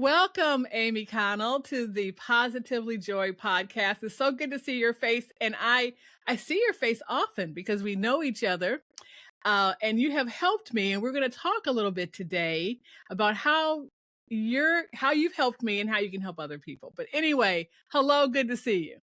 Welcome, Amy Connell, to the Positively Joy podcast. It's so good to see your face, and I see your face often because we know each other, and you have helped me. And we're going to talk a little bit today about how you've helped me and how you can help other people. But anyway, hello, good to see you.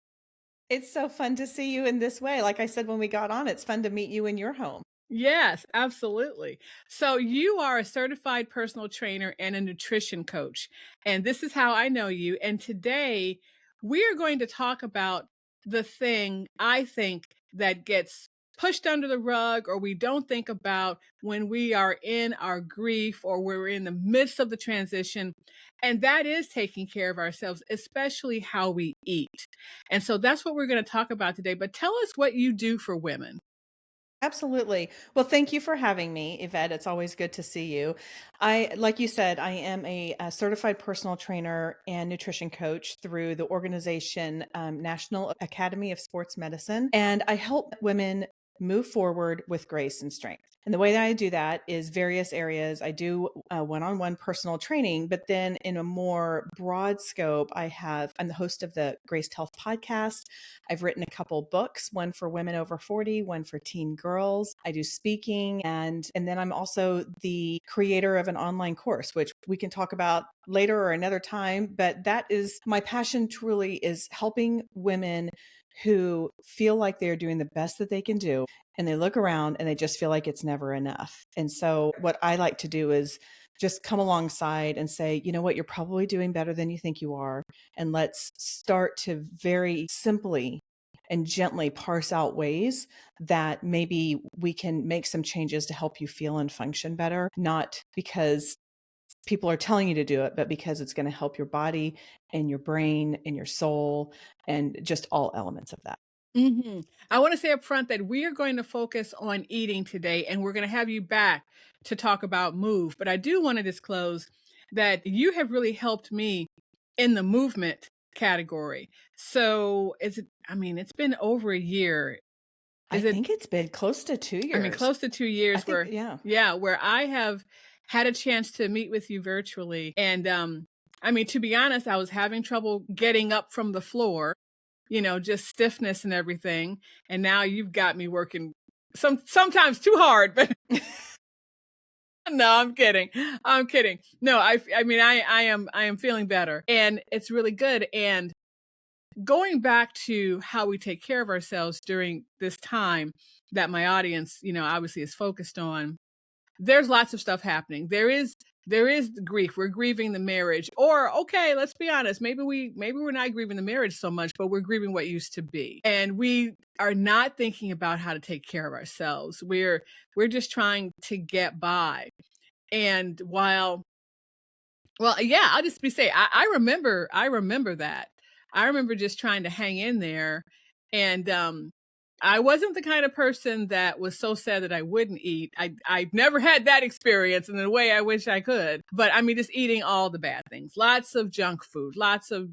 It's so fun to see you in this way. Like I said when we got on, it's fun to meet you in your home. Yes, absolutely. So you are a certified personal trainer and a nutrition coach. And this is how I know you. And today we are going to talk about the thing I think that gets pushed under the rug or we don't think about when we are in our grief or we're in the midst of the transition. And that is taking care of ourselves, especially how we eat. And so that's what we're going to talk about today. But tell us what you do for women. Absolutely. Well, thank you for having me, Yvette. It's always good to see you. Like you said, I am a certified personal trainer and nutrition coach through the organization National Academy of Sports Medicine, and I help women move forward with grace and strength. And the way that I do that is various areas. I do one-on-one personal training, but then in a more broad scope, I'm the host of the Graced Health podcast. I've written a couple books, one for women over 40, one for teen girls. I do speaking, and then I'm also the creator of an online course, which we can talk about later or another time. But that is my passion, truly, is helping women who feel like they're doing the best that they can do, and they look around and they just feel like it's never enough. And so what I like to do is just come alongside and say, you know what, you're probably doing better than you think you are. And let's start to very simply and gently parse out ways that maybe we can make some changes to help you feel and function better, not because people are telling you to do it, but because it's going to help your body and your brain and your soul and just all elements of that. I want to say up front that we are going to focus on eating today, and we're going to have you back to talk about move. But I do want to disclose that you have really helped me in the movement category. So it's been over a year. I think it's been close to 2 years. Close to 2 years yeah. where I have had a chance to meet with you virtually. And to be honest, I was having trouble getting up from the floor, just stiffness and everything. And now you've got me working sometimes too hard, but no, I'm kidding. I'm kidding. No, I am feeling better, and it's really good. And going back to how we take care of ourselves during this time that my audience, obviously is focused on, there's lots of stuff happening. There is grief. We're grieving the marriage. Or, okay, let's be honest, maybe we're not grieving the marriage so much, but we're grieving what used to be. And we are not thinking about how to take care of ourselves. We're just trying to get by. And I'll just say I remember that. I remember just trying to hang in there. And I wasn't the kind of person that was so sad that I wouldn't eat. I've never had that experience in a way I wish I could. But just eating all the bad things, lots of junk food, lots of,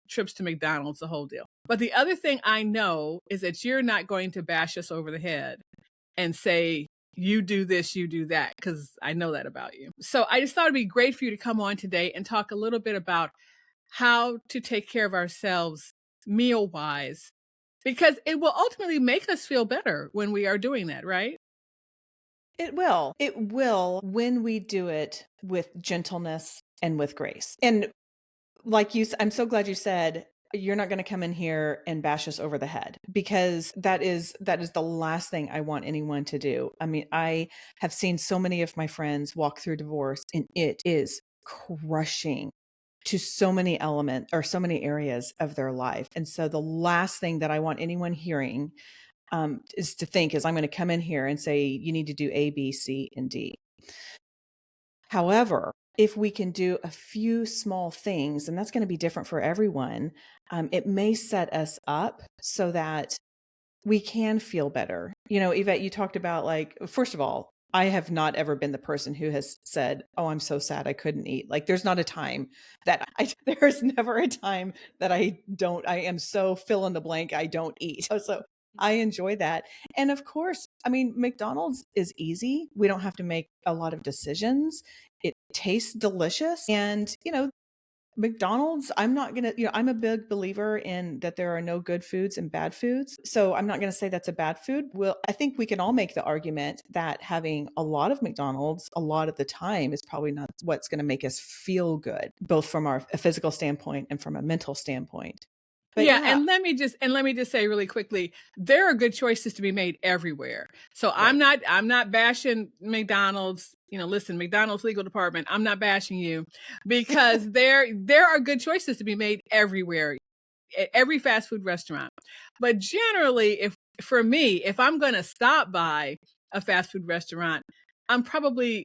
trips to McDonald's, the whole deal. But the other thing I know is that you're not going to bash us over the head and say, you do this, you do that, because I know that about you. So I just thought it'd be great for you to come on today and talk a little bit about how to take care of ourselves meal-wise, because it will ultimately make us feel better when we are doing that, right? It will. It will when we do it with gentleness and with grace. And I'm so glad you said you're not going to come in here and bash us over the head, because that is the last thing I want anyone to do. I have seen so many of my friends walk through divorce, and it is crushing to so many elements or so many areas of their life. And so the last thing that I want anyone hearing is to think is I'm going to come in here and say, you need to do A, B, C, and D. However, if we can do a few small things, and that's going to be different for everyone, it may set us up so that we can feel better. Yvette, you talked about, first of all, I have not ever been the person who has said, oh, I'm so sad I couldn't eat. There's not a time there's never a time that I am so fill in the blank, I don't eat. So I enjoy that. And of course, McDonald's is easy. We don't have to make a lot of decisions. It tastes delicious. And, McDonald's, I'm not going to, I'm a big believer in that there are no good foods and bad foods. So I'm not going to say that's a bad food. Well, I think we can all make the argument that having a lot of McDonald's a lot of the time is probably not what's going to make us feel good, both from a physical standpoint and from a mental standpoint. But Yeah, yeah, and let me just say really quickly, there are good choices to be made everywhere. So right. I'm not bashing McDonald's. Listen, McDonald's legal department, I'm not bashing you because there are good choices to be made everywhere, at every fast food restaurant. But generally, if I'm going to stop by a fast food restaurant, I'm probably,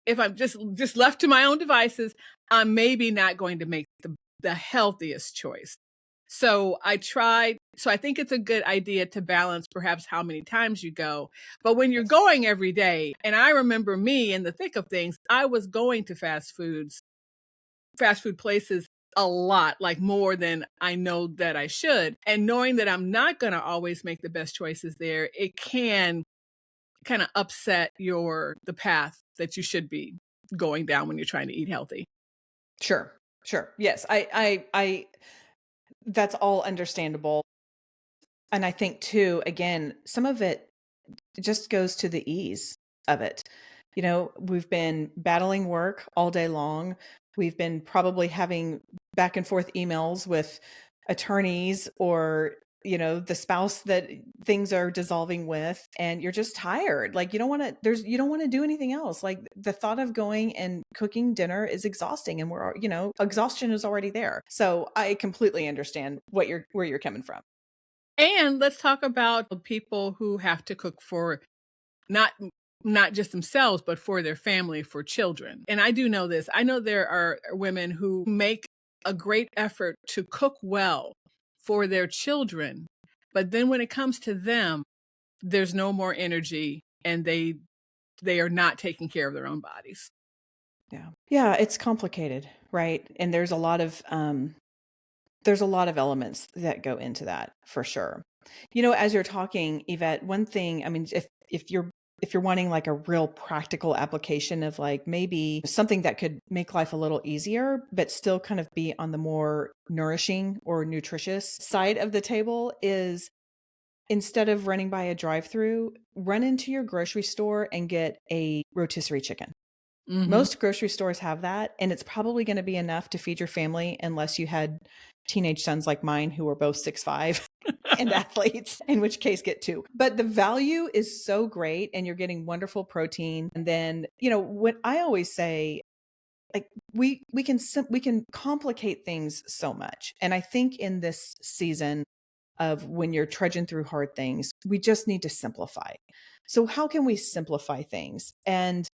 if I'm just left to my own devices, I'm maybe not going to make the healthiest choice. So I think it's a good idea to balance perhaps how many times you go. But when you're Yes. going every day, and I remember me in the thick of things, I was going to fast food places a lot, like more than I know that I should. And knowing that I'm not going to always make the best choices there, it can kind of upset the path that you should be going down when you're trying to eat healthy. Sure. Sure. Yes. That's all understandable. And I think too, again, some of it just goes to the ease of it. We've been battling work all day long. We've been probably having back and forth emails with attorneys or, the spouse that things are dissolving with, and you're just tired. Like you don't want to do anything else. Like the thought of going and cooking dinner is exhausting, and exhaustion is already there. So I completely understand where you're coming from. And let's talk about people who have to cook for not not just themselves, but for their family, for children. And I do know this. I know there are women who make a great effort to cook well for their children, but then when it comes to them, there's no more energy, and they are not taking care of their own bodies. Yeah. Yeah, it's complicated, right? And there's a lot of elements that go into that for sure. As you're talking, Yvette, one thing, I mean, if you're wanting like a real practical application of like maybe something that could make life a little easier, but still kind of be on the more nourishing or nutritious side of the table, is instead of running by a drive-through, run into your grocery store and get a rotisserie chicken. Mm-hmm. Most grocery stores have that, and it's probably going to be enough to feed your family unless you had teenage sons like mine who are both 6'5" and athletes, in which case get two. But the value is so great, and you're getting wonderful protein. And then, what I always say, like we can complicate things so much. And I think in this season of when you're trudging through hard things, we just need to simplify. So how can we simplify things? And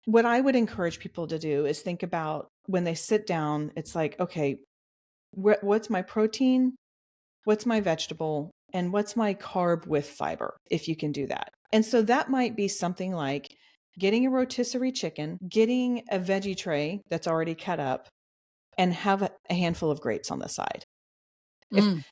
what I would encourage people to do is think about when they sit down, it's like, okay, what's my protein? What's my vegetable? And what's my carb with fiber, if you can do that? And so that might be something like getting a rotisserie chicken, getting a veggie tray that's already cut up, and have a handful of grapes on the side.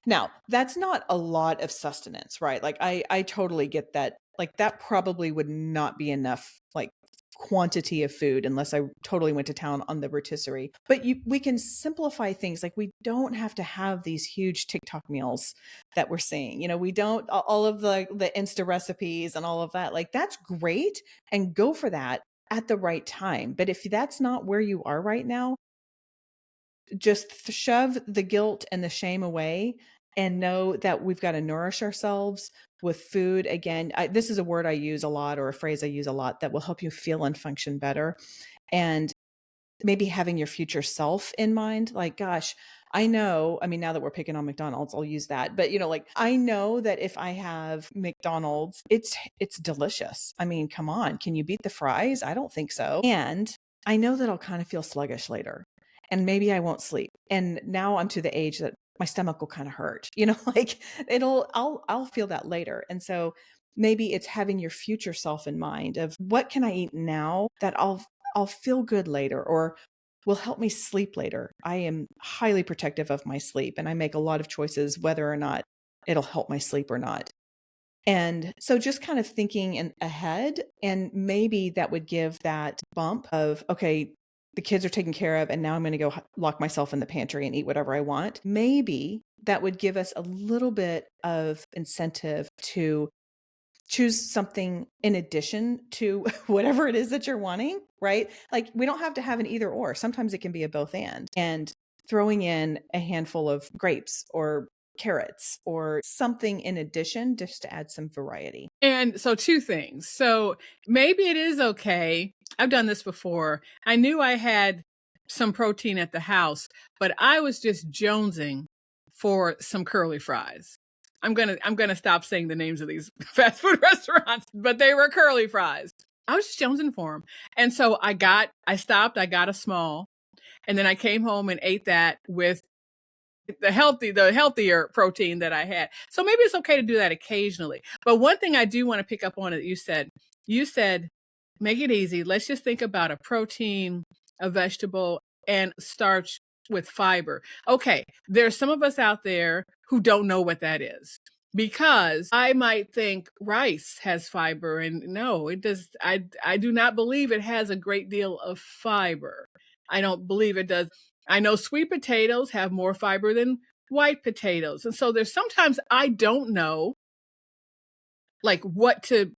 Now, that's not a lot of sustenance, right? Like I totally get that. Like that probably would not be enough like quantity of food unless I totally went to town on the rotisserie. But we can simplify things. Like we don't have to have these huge TikTok meals that we're seeing. We don't all of the Insta recipes and all of that. Like that's great, and go for that at the right time. But if that's not where you are right now, just shove the guilt and the shame away and know that we've got to nourish ourselves with food. Again, this is a word I use a lot, or a phrase I use a lot, that will help you feel and function better. And maybe having your future self in mind. Like, gosh, I know, I mean, now that we're picking on McDonald's, I'll use that. But like I know that if I have McDonald's, it's delicious. I mean, come on, can you beat the fries? I don't think so. And I know that I'll kind of feel sluggish later, and maybe I won't sleep. And now I'm to the age that my stomach will kind of hurt, like I'll feel that later. And so maybe it's having your future self in mind of what can I eat now that I'll feel good later, or will help me sleep later. I am highly protective of my sleep, and I make a lot of choices whether or not it'll help my sleep or not. And so just kind of thinking ahead, and maybe that would give that bump of, okay, the kids are taken care of, and now I'm going to go lock myself in the pantry and eat whatever I want. Maybe that would give us a little bit of incentive to choose something in addition to whatever it is that you're wanting, right? Like, we don't have to have an either or. Sometimes it can be a both and throwing in a handful of grapes or carrots or something in addition, just to add some variety. And so 2 things. So maybe it is okay. I've done this before. I knew I had some protein at the house, but I was just jonesing for some curly fries. I'm gonna stop saying the names of these fast food restaurants, but they were curly fries. I was just jonesing for them. And so I stopped, I got a small, and then I came home and ate that with the healthier protein that I had. So maybe it's okay to do that occasionally. But one thing I do want to pick up on that you said, make it easy. Let's just think about a protein, a vegetable, and starch with fiber. Okay, there's some of us out there who don't know what that is. Because I might think rice has fiber, and no, it does. I do not believe it has a great deal of fiber. I don't believe it does. I know sweet potatoes have more fiber than white potatoes. And so there's sometimes I don't know like what to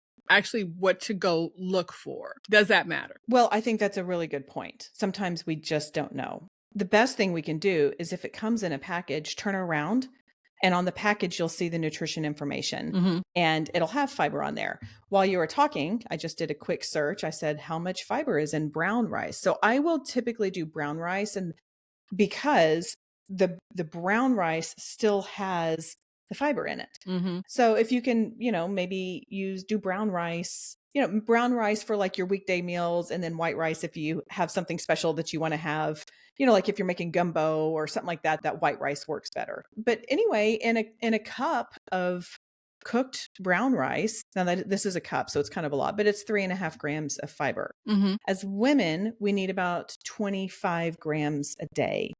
go look for. Does that matter? Well, I think that's a really good point. Sometimes we just don't know. The best thing we can do is, if it comes in a package, turn around, and on the package, you'll see the nutrition information, and it'll have fiber on there. While you were talking, I just did a quick search. I said, how much fiber is in brown rice? So I will typically do brown rice, and because the brown rice still has the fiber in it. So if you can, maybe do brown rice, brown rice for like your weekday meals, and then white rice if you have something special that you want to have, like if you're making gumbo or something like that, that white rice works better. But anyway, in a cup of cooked brown rice, now that this is a cup, so it's kind of a lot, but it's 3.5 grams of fiber. As women, we need about 25 grams a day.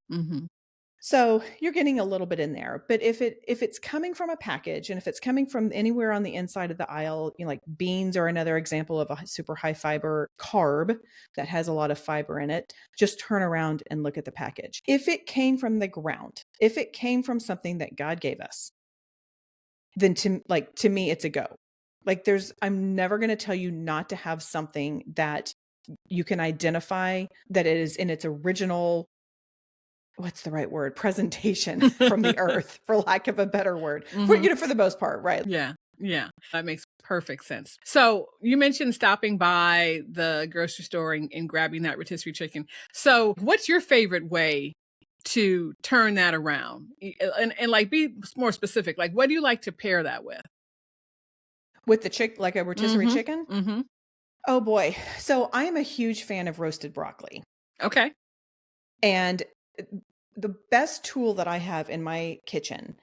So you're getting a little bit in there. But if it's coming from a package, and if it's coming from anywhere on the inside of the aisle, like beans are another example of a super high fiber carb that has a lot of fiber in it, just turn around and look at the package. If it came from the ground, if it came from something that God gave us, then to me, it's a go. Like, I'm never going to tell you not to have something that you can identify that it is in its original, what's the right word, presentation from the earth, for lack of a better word, for the most part, right? Yeah. That makes perfect sense. So you mentioned stopping by the grocery store and grabbing that rotisserie chicken. So what's your favorite way to turn that around? And like, be more specific. Like, what do you like to pair that with? With the like a rotisserie chicken? Oh boy. So I am a huge fan of roasted broccoli. Okay. And the best tool that I have in my kitchen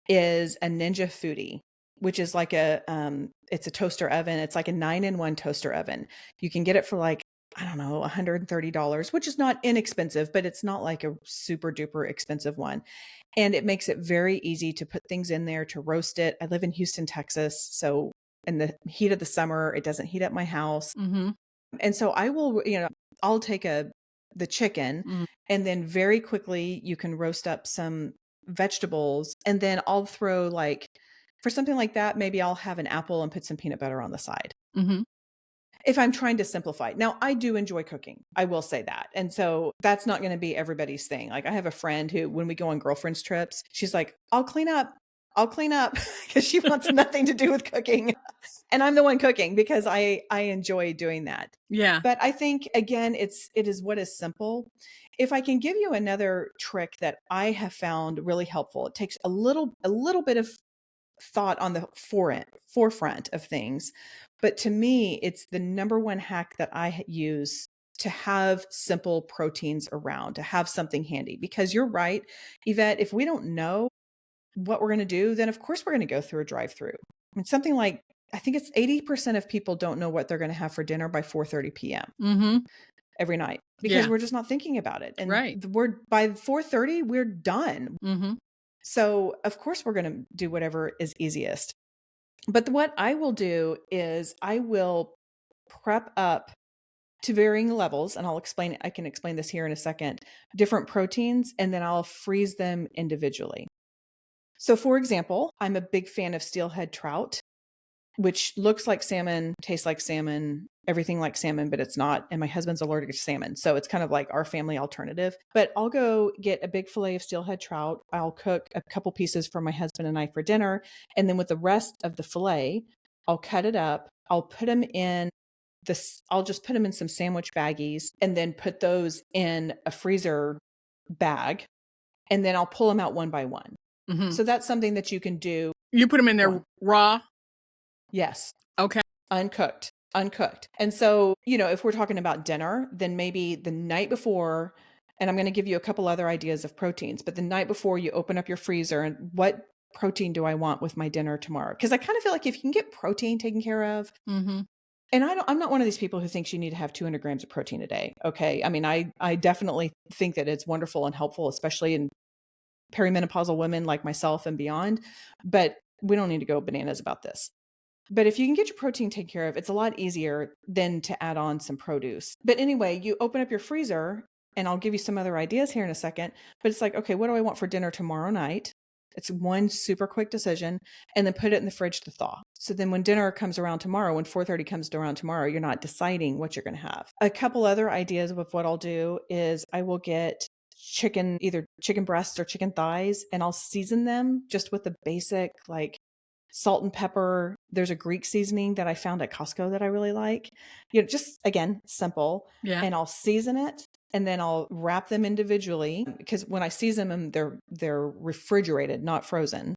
is a Ninja Foodie, which is like it's a toaster oven. It's like a 9-in-1 toaster oven. You can get it for like, I don't know, $130, which is not inexpensive, but it's not like a super duper expensive one. And it makes it very easy to put things in there to roast it. I live in Houston, Texas. So in the heat of the summer, it doesn't heat up my house. And so I will, I'll take the chicken, and then very quickly you can roast up some vegetables, and then I'll throw, like, for something like that, maybe I'll have an apple and put some peanut butter on the side. If I'm trying to simplify. Now, I do enjoy cooking. I will say that. And so that's not going to be everybody's thing. Like, I have a friend who, when we go on girlfriend's trips, she's like, I'll clean up because she wants nothing to do with cooking. And I'm the one cooking because I enjoy doing that. Yeah. But I think, again, it is what is simple. If I can give you another trick that I have found really helpful, it takes a little bit of thought on the forefront of things. But to me, it's the number one hack that I use to have simple proteins around, to have something handy. Because you're right, Yvette, if we don't know what we're going to do, then of course we're going to go through a drive-through. I mean, something like, I think it's 80% of people don't know what they're going to have for dinner by 4:30 p.m. Every night, because we're just not thinking about it. And by 4:30, we're done. So of course we're going to do whatever is easiest. But what I will do is I will prep up to varying levels, and I can explain this here in a second, different proteins, and then I'll freeze them individually. So for example, I'm a big fan of steelhead trout, which looks like salmon, tastes like salmon, everything like salmon, but it's not. And my husband's allergic to salmon. So it's kind of like our family alternative. But I'll go get a big fillet of steelhead trout. I'll cook a couple pieces for my husband and I for dinner. And then with the rest of the fillet, I'll cut it up. I'll put them in I'll just put them in some sandwich baggies and then put those in a freezer bag. And then I'll pull them out one by one. Mm-hmm. So that's something that you can do. You put them in there raw? Yes. Okay. Uncooked. And so, if we're talking about dinner, then maybe the night before, and I'm going to give you a couple other ideas of proteins, but the night before you open up your freezer and what protein do I want with my dinner tomorrow? Because I kind of feel like if you can get protein taken care of, mm-hmm. and I'm not one of these people who thinks you need to have 200 grams of protein a day. Okay. I mean, I definitely think that it's wonderful and helpful, especially in perimenopausal women like myself and beyond, but we don't need to go bananas about this. But if you can get your protein taken care of, it's a lot easier than to add on some produce. But anyway, you open up your freezer, and I'll give you some other ideas here in a second. But it's like, okay, what do I want for dinner tomorrow night? It's one super quick decision, and then put it in the fridge to thaw. So then when dinner comes around tomorrow, when 4:30 comes around tomorrow, you're not deciding what you're going to have. A couple other ideas of what I'll do is I will get either chicken breasts or chicken thighs, and I'll season them just with the basic salt and pepper. There's a Greek seasoning that I found at Costco that I really like. Just again, simple. Yeah. And I'll season it, and then I'll wrap them individually, because when I season them, they're refrigerated, not frozen.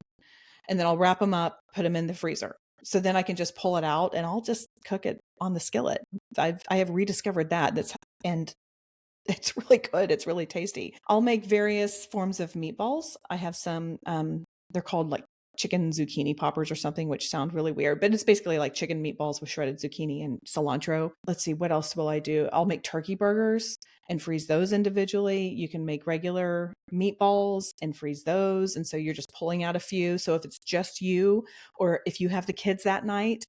And then I'll wrap them up, put them in the freezer. So then I can just pull it out and I'll just cook it on the skillet. I have rediscovered that. And it's really good. It's really tasty. I'll make various forms of meatballs. I have some, they're called like chicken zucchini poppers or something, which sound really weird, but it's basically like chicken meatballs with shredded zucchini and cilantro. Let's see, what else will I do? I'll make turkey burgers and freeze those individually. You can make regular meatballs and freeze those. And so you're just pulling out a few. So if it's just you, or if you have the kids that night,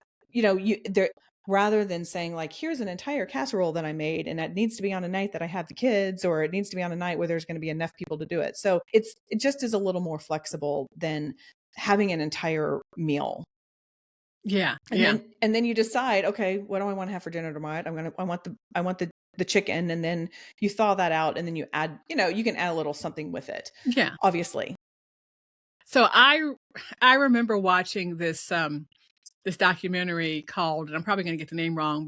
rather than saying like, here's an entire casserole that I made and that needs to be on a night that I have the kids, or it needs to be on a night where there's going to be enough people to do it. So it just is a little more flexible than having an entire meal. Yeah. And then you decide, okay, what do I want to have for dinner tonight? I want the chicken, and then you thaw that out, and then you add, you can add a little something with it. Yeah. Obviously. So I remember watching this documentary called, and I'm probably going to get the name wrong,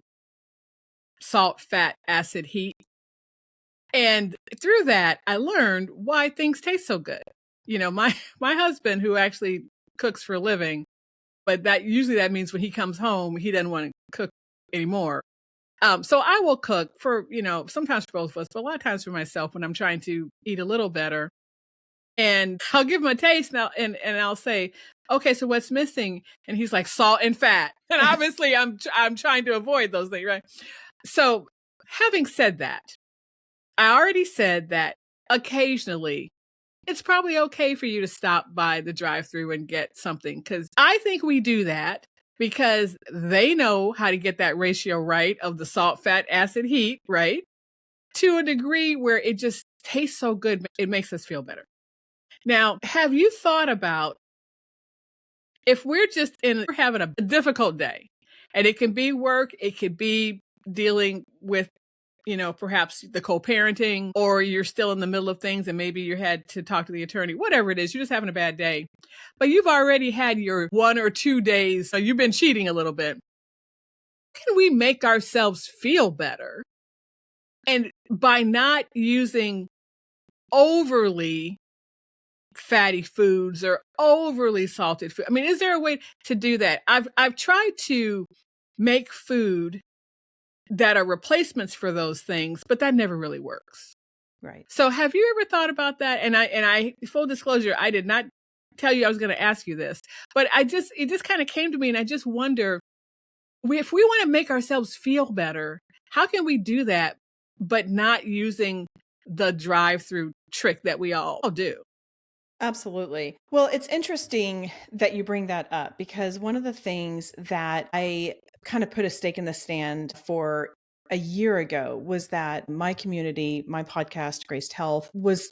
Salt, Fat, Acid, Heat. And through that, I learned why things taste so good. My husband, who actually cooks for a living, but that means when he comes home, he doesn't want to cook anymore. So I will cook for, sometimes for both of us, but a lot of times for myself when I'm trying to eat a little better. And I'll give him a taste now, and I'll say, okay, so what's missing? And he's like, salt and fat. And obviously I'm trying to avoid those things, right? So having said that, I already said that occasionally it's probably okay for you to stop by the drive-thru and get something, because I think we do that because they know how to get that ratio right of the salt, fat, acid, heat, right? To a degree where it just tastes so good, it makes us feel better. Now, have you thought about if we're having a difficult day, and it can be work, it could be dealing with perhaps the co-parenting, or you're still in the middle of things and maybe you had to talk to the attorney, whatever it is, you're just having a bad day, but you've already had your 1 or 2 days, so you've been cheating a little bit. Can we make ourselves feel better? And by not using overly fatty foods or overly salted food. I mean, is there a way to do that? I've tried to make food that are replacements for those things, but that never really works. Right. So have you ever thought about that? And I full disclosure, I did not tell you I was going to ask you this, but it just kind of came to me, and I just wonder, if we want to make ourselves feel better, how can we do that, but not using the drive-through trick that we all do? Absolutely. Well, it's interesting that you bring that up, because one of the things that I kind of put a stake in the sand for a year ago was that my community, my podcast, Graced Health, was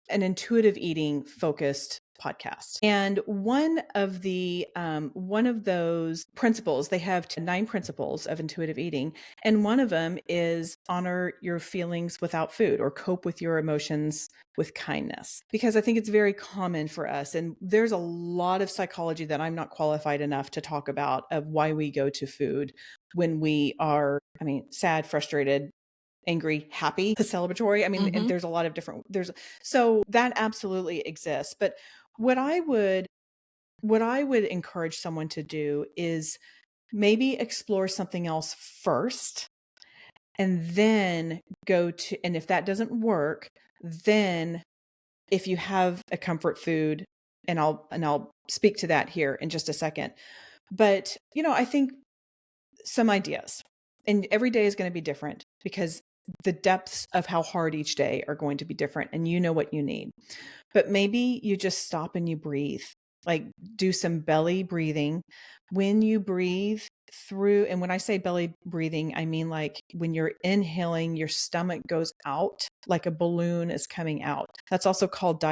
an intuitive eating focused podcast. And one of those principles, they have 9 principles of intuitive eating. And one of them is honor your feelings without food, or cope with your emotions with kindness. Because I think it's very common for us. And there's a lot of psychology that I'm not qualified enough to talk about of why we go to food when we are, sad, frustrated, angry, happy, celebratory. And there's a lot of different, so that absolutely exists. But what I would encourage someone to do is maybe explore something else first, and then and if that doesn't work, then if you have a comfort food, and I'll speak to that here in just a second. But, I think some ideas, and every day is going to be different because the depths of how hard each day are going to be different, and you know what you need. But maybe you just stop and you breathe, like do some belly breathing. When you breathe through, and when I say belly breathing, I mean like when you're inhaling, your stomach goes out like a balloon is coming out. That's also called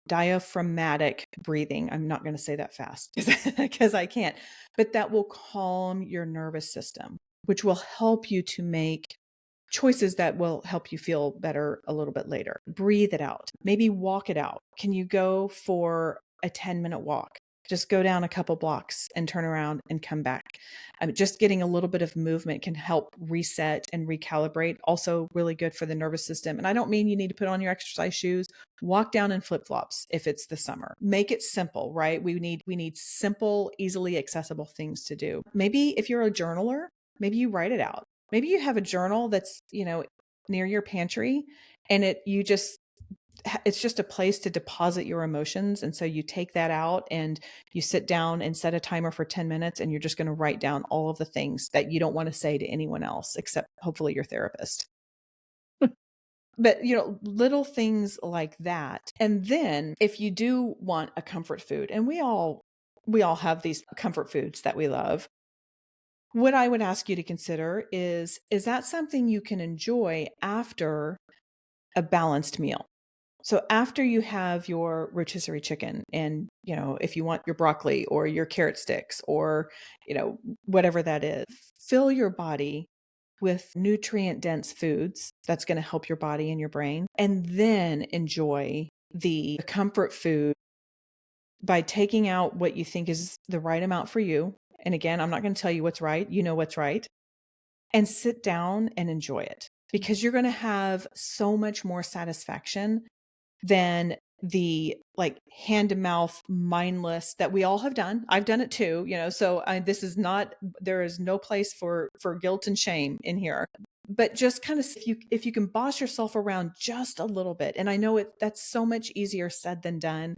diaphragmatic breathing. I'm not going to say that fast because I can't, but that will calm your nervous system, which will help you to make choices that will help you feel better a little bit later. Breathe it out. Maybe walk it out. Can you go for a 10-minute walk? Just go down a couple blocks and turn around and come back. Just getting a little bit of movement can help reset and recalibrate. Also really good for the nervous system. And I don't mean you need to put on your exercise shoes. Walk down in flip-flops if it's the summer. Make it simple, right? We need simple, easily accessible things to do. Maybe if you're a journaler, maybe you write it out. Maybe you have a journal that's, near your pantry, and it's just a place to deposit your emotions. And so you take that out and you sit down and set a timer for 10 minutes, and you're just going to write down all of the things that you don't want to say to anyone else, except hopefully your therapist. But, little things like that. And then if you do want a comfort food, and we all have these comfort foods that we love, what I would ask you to consider is that something you can enjoy after a balanced meal? So after you have your rotisserie chicken, and, if you want your broccoli or your carrot sticks or, whatever that is, fill your body with nutrient dense foods that's going to help your body and your brain, and then enjoy the comfort food by taking out what you think is the right amount for you. And again, I'm not going to tell you what's right. You know what's right. And sit down and enjoy it, because you're going to have so much more satisfaction than the hand to mouth, mindless that we all have done. I've done it too, so there is no place for guilt and shame in here. But just kind of, if you can boss yourself around just a little bit. And I know that's so much easier said than done.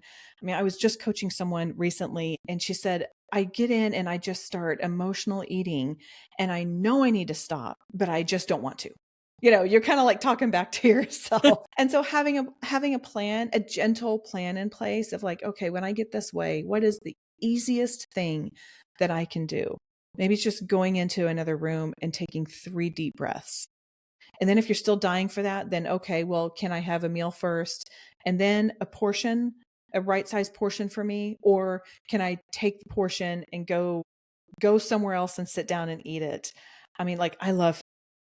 I was just coaching someone recently, and she said, I get in and I just start emotional eating, and I know I need to stop, but I just don't want to. You're kind of like talking back to yourself. And so having a plan, a gentle plan in place of okay, when I get this way, what is the easiest thing that I can do? Maybe it's just going into another room and taking 3 deep breaths. And then if you're still dying for that, then okay, well, can I have a meal first and then a right-sized portion for me? Or can I take the portion and go somewhere else and sit down and eat it?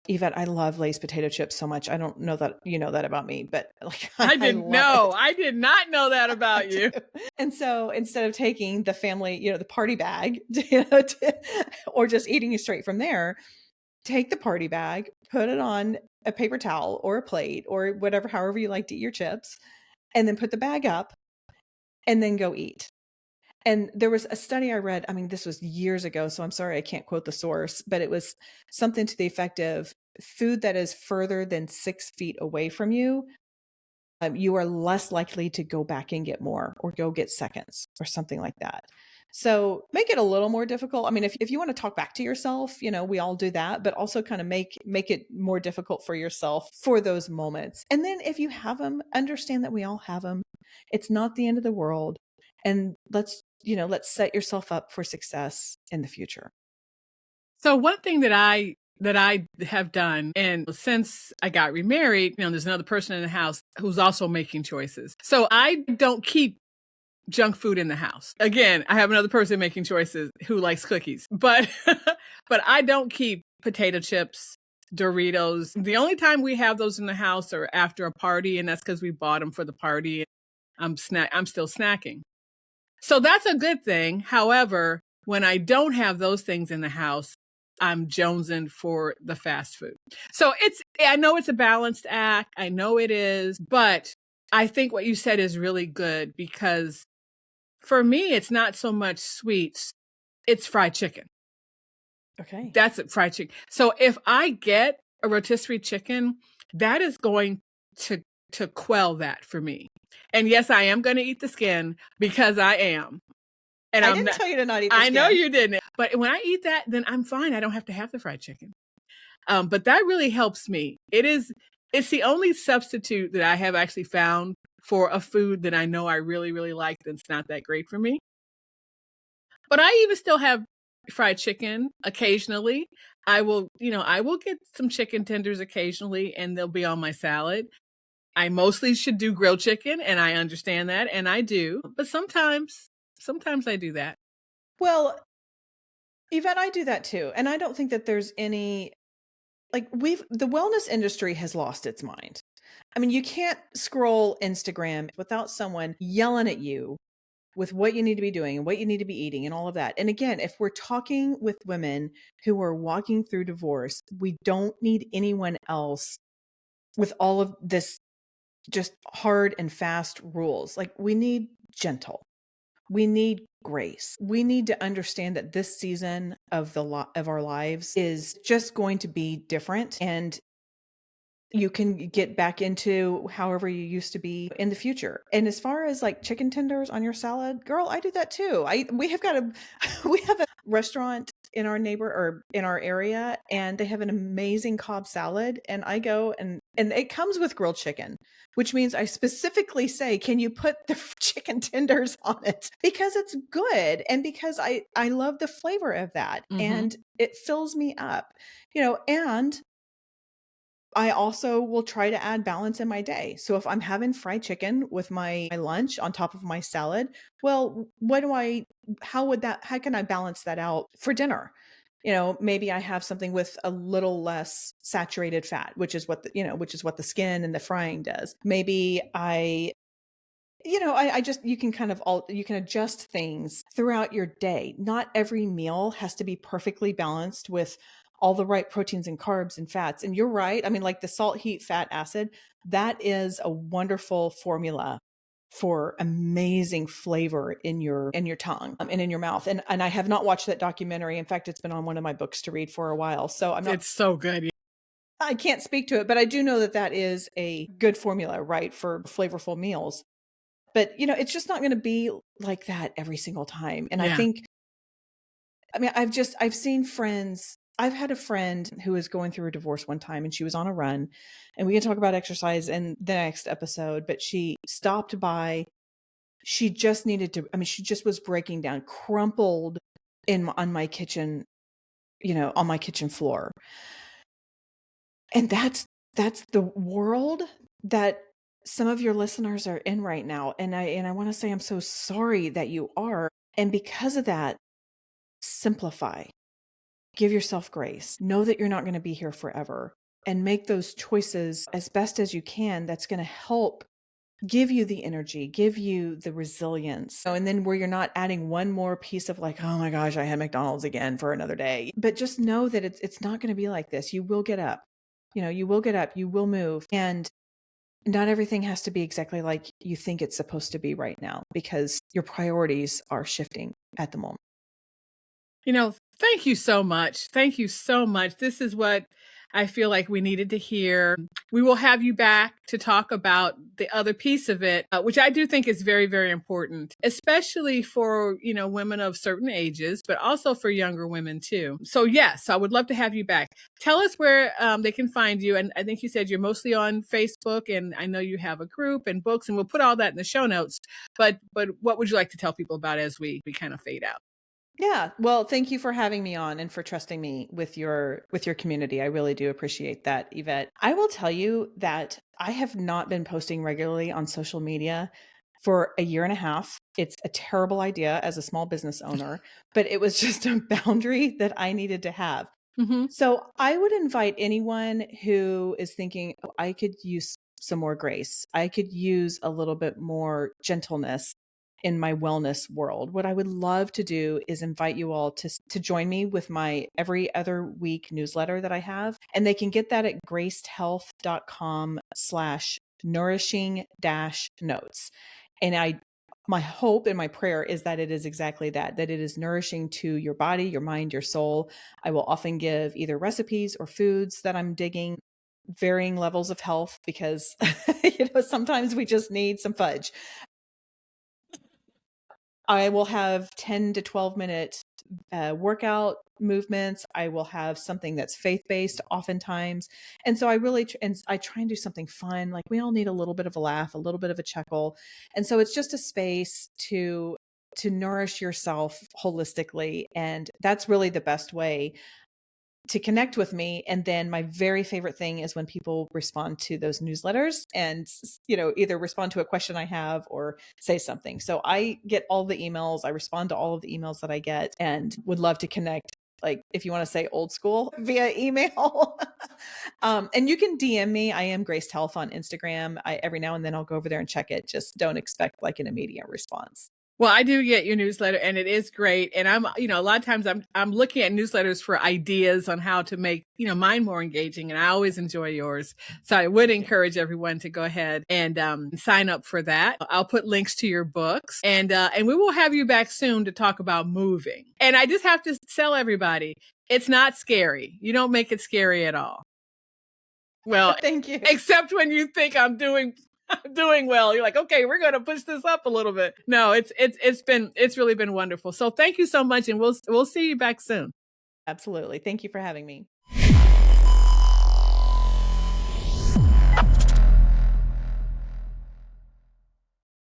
Yvette, I love Lay's potato chips so much. I don't know that you know that about me, but I didn't know. I did not know that about you. And so instead of taking the family, the party bag, or just eating it straight from there, take the party bag, put it on a paper towel or a plate or whatever, however you like to eat your chips, and then put the bag up and then go eat. And there was a study I read, this was years ago, so I'm sorry I can't quote the source, but it was something to the effect of food that is further than 6 feet away from you, you are less likely to go back and get more or go get seconds or something like that. So make it a little more difficult. If you want to talk back to yourself, we all do that, but also kind of make it more difficult for yourself for those moments. And then if you have them, understand that we all have them. It's not the end of the world. And let's set yourself up for success in the future. So one thing that I that I have done, and since I got remarried, there's another person in the house who's also making choices. So I don't keep junk food in the house. Again, I have another person making choices who likes cookies, but but I don't keep potato chips, Doritos. The only time we have those in the house are after a party, and that's because we bought them for the party. I'm still snacking. So that's a good thing. However, when I don't have those things in the house, I'm jonesing for the fast food. So I know it's a balanced act. I know it is, but I think what you said is really good, because for me, it's not so much sweets, it's fried chicken. Okay. That's it, fried chicken. So if I get a rotisserie chicken, that is going to quell that for me. And yes, I am going to eat the skin, because I am. And I didn't tell you to not eat the I skin. know you didn't. But when I eat that, then I'm fine. I don't have to have the fried chicken. But that really helps me. It's the only substitute that I have actually found for a food that I know I really, really like that's not that great for me. But I even still have fried chicken occasionally. I will get some chicken tenders occasionally, and they'll be on my salad. I mostly should do grilled chicken, and I understand that, and I do. But sometimes I do that. Well, Yvette, I do that too. And I don't think that there's any, the wellness industry has lost its mind. I mean, you can't scroll Instagram without someone yelling at you with what you need to be doing and what you need to be eating and all of that. And again, if we're talking with women who are walking through divorce, we don't need anyone else with all of this just hard and fast rules. Like, we need gentle. We need grace. We need to understand that this season of of our lives is just going to be different, and you can get back into however you used to be in the future. And as far as like chicken tenders on your salad, girl, I do that too. We have a restaurant in our area, and they have an amazing Cobb salad, and I go and it comes with grilled chicken, which means I specifically say, can you put the chicken tenders on it? Because it's good, and because I love the flavor of that. Mhm. And it fills me up, and I also will try to add balance in my day. So if I'm having fried chicken with my lunch on top of my salad, well, how can I balance that out for dinner? Maybe I have something with a little less saturated fat, which is what the skin and the frying does. Maybe you can adjust things throughout your day. Not every meal has to be perfectly balanced with all the right proteins and carbs and fats. And you're right. I mean, like the salt, heat, fat, acid, that is a wonderful formula for amazing flavor in your tongue and in your mouth. And I have not watched that documentary. In fact, it's been on one of my books to read for a while. So It's so good. I can't speak to it, but I do know that is a good formula, right, for flavorful meals. But, it's just not going to be like that every single time. And Yeah. I've seen friends. I've had a friend who was going through a divorce one time, and she was on a run, and we can talk about exercise in the next episode, but she stopped by. She just needed to, she just was breaking down, crumpled on my kitchen, on my kitchen floor. And that's the world that some of your listeners are in right now. And I want to say, I'm so sorry that you are. And because of that, simplify, give yourself grace, know that you're not going to be here forever, and make those choices as best as you can. That's going to help give you the energy, give you the resilience. And then where you're not adding one more piece of like, oh my gosh, I had McDonald's again for another day. But just know that it's not going to be like this. You will get up, you will get up, you will move. And not everything has to be exactly like you think it's supposed to be right now, because your priorities are shifting at the moment. Thank you so much. Thank you so much. This is what I feel like we needed to hear. We will have you back to talk about the other piece of it, which I do think is very, very important, especially for, women of certain ages, but also for younger women too. So yes, I would love to have you back. Tell us where they can find you. And I think you said you're mostly on Facebook, and I know you have a group and books, and we'll put all that in the show notes. But what would you like to tell people about as we kind of fade out? Yeah. Well, thank you for having me on and for trusting me with your community. I really do appreciate that, Yvette. I will tell you that I have not been posting regularly on social media for a year and a half. It's a terrible idea as a small business owner, but it was just a boundary that I needed to have. Hmm. So I would invite anyone who is thinking, oh, I could use some more grace. I could use a little bit more gentleness in my wellness world. What I would love to do is invite you all to join me with my every other week newsletter that I have. And they can get that at gracedhealth.com/nourishing dash notes. And my hope and my prayer is that it is exactly that, that it is nourishing to your body, your mind, your soul. I will often give either recipes or foods that I'm digging, varying levels of health, because sometimes we just need some fudge. I will have 10 to 12-minute workout movements. I will have something that's faith-based oftentimes. And so I really, and I try and do something fun. Like we all need a little bit of a laugh, a little bit of a chuckle. And so it's just a space to nourish yourself holistically. And that's really the best way to connect with me. And then my very favorite thing is when people respond to those newsletters and, either respond to a question I have or say something. So I get all the emails. I respond to all of the emails that I get and would love to connect. Like if you want to say old school via email. And you can DM me. I am Graced Health on Instagram. Every now and then I'll go over there and check it. Just don't expect like an immediate response. Well, I do get your newsletter and it is great. And I'm, a lot of times I'm looking at newsletters for ideas on how to make, mine more engaging. And I always enjoy yours. So I would encourage everyone to go ahead and sign up for that. I'll put links to your books and we will have you back soon to talk about moving. And I just have to tell everybody, it's not scary. You don't make it scary at all. Well, thank you. Except when you think I'm doing well. You're like, okay, we're going to push this up a little bit. No, it's really been wonderful. So thank you so much. And we'll see you back soon. Absolutely. Thank you for having me.